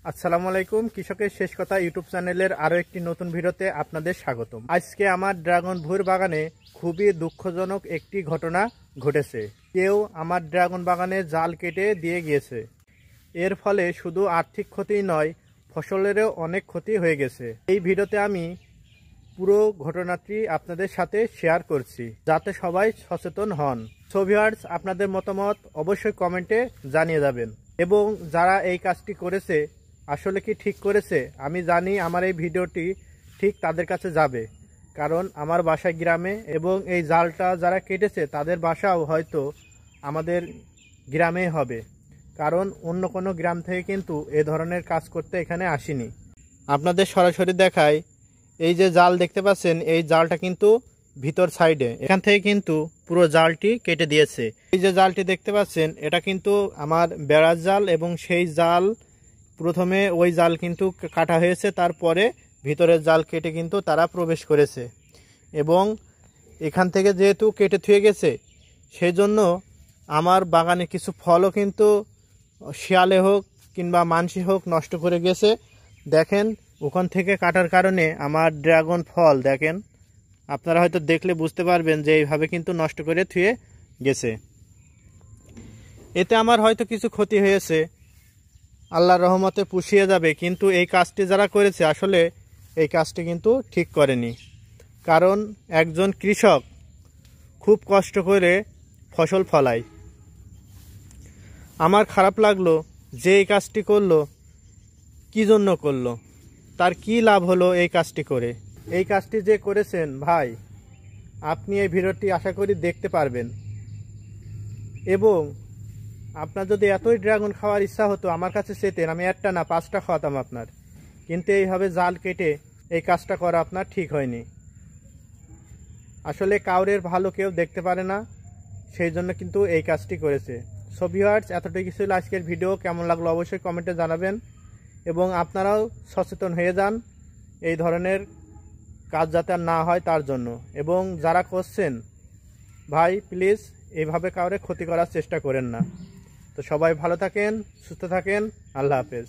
আসসালামু আলাইকুম। কৃষকের শেষ কথা ইউটিউব চ্যানেলের আরও একটি নতুন ভিডিওতে আপনাদের স্বাগতম। আজকে আমার ড্রাগন ভুঁইর বাগানে খুবই দুঃখজনক একটি ঘটনা ঘটেছে। কেউ আমার ড্রাগন বাগানে জাল কেটে দিয়ে গিয়েছে। এর ফলে শুধু আর্থিক ক্ষতি নয়, ফসলেরও অনেক ক্ষতি হয়ে গেছে। এই ভিডিওতে আমি পুরো ঘটনাটি আপনাদের সাথে শেয়ার করছি, যাতে সবাই সচেতন হন। সো ভিউয়ার্স, আপনাদের মতামত অবশ্যই কমেন্টে জানিয়ে যাবেন। এবং যারা এই কাজটি করেছে আসলে কি ঠিক করেছে, আমি জানি আমার এই ভিডিওটি ঠিক তাদের কাছে যাবে, কারণ আমার বাসা গ্রামে এবং এই জালটা যারা কেটেছে তাদের বাসাও হয়তো আমাদের গ্রামেই হবে, কারণ অন্য কোনো গ্রাম থেকে কিন্তু এ ধরনের কাজ করতে এখানে আসিনি। আপনাদের সরাসরি দেখায়, এই যে জাল দেখতে পাচ্ছেন, এই জালটা কিন্তু ভিতর সাইডে, এখান থেকে কিন্তু পুরো জালটি কেটে দিয়েছে। এই যে জালটি দেখতে পাচ্ছেন, এটা কিন্তু আমার বেড়ার জাল এবং সেই জাল প্রথমে ওই জাল কিন্তু কাটা হয়েছে, তারপরে ভিতরের জাল কেটে কিন্তু তারা প্রবেশ করেছে। এবং এখান থেকে যেহেতু কেটে থুয়ে গেছে, সেই জন্য আমার বাগানে কিছু ফলও কিন্তু শিয়ালে হোক কিংবা মানসি হোক নষ্ট করে গেছে। দেখেন, ওখান থেকে কাটার কারণে আমার ড্রাগন ফল দেখেন, আপনারা হয়তো দেখলে বুঝতে পারবেন যে এইভাবে কিন্তু নষ্ট করে থুয়ে গেছে। এতে আমার হয়তো কিছু ক্ষতি হয়েছে, আল্লাহর রহমতে পুষিয়ে যাবে, কিন্তু এই কাজটি যারা করেছে আসলে এই কাজটি কিন্তু ঠিক করেনি। কারণ একজন কৃষক খুব কষ্ট করে ফসল ফলায়। আমার খারাপ লাগলো যে এই কাজটি করলো, কি জন্য করলো, তার কি লাভ হলো এই কাজটি করে। এই কাজটি যে করেছেন ভাই, আপনি এই ভিডিওটি আশা করি দেখতে পারবেন। এবং আপনার যদি এতই ড্রাগন খাওয়ার ইচ্ছা হতো আমার কাছে চেতেন, আমি একটা না 5টা খাওয়াতাম আপনার। কিন্তু এইভাবে জাল কেটে এই কাজটা করা আপনার ঠিক হয়নি। আসলে কাউরের ভালো কেউ দেখতে পারে না, সেই জন্য কিন্তু এই কাজটি করেছে। সো ভিউয়ার্স, এতটুকু ছিল আজকের ভিডিও। কেমন লাগলো অবশ্যই কমেন্টে জানাবেন এবং আপনারাও সচেতন হয়ে যান এই ধরনের কাজ যাতে আর না হয় তার জন্য। এবং যারা করছেন ভাই, প্লিজ এইভাবে কাউরে ক্ষতি করার চেষ্টা করেন না। তো সবাই ভালো থাকেন, সুস্থ থাকেন, আল্লাহ হাফেজ।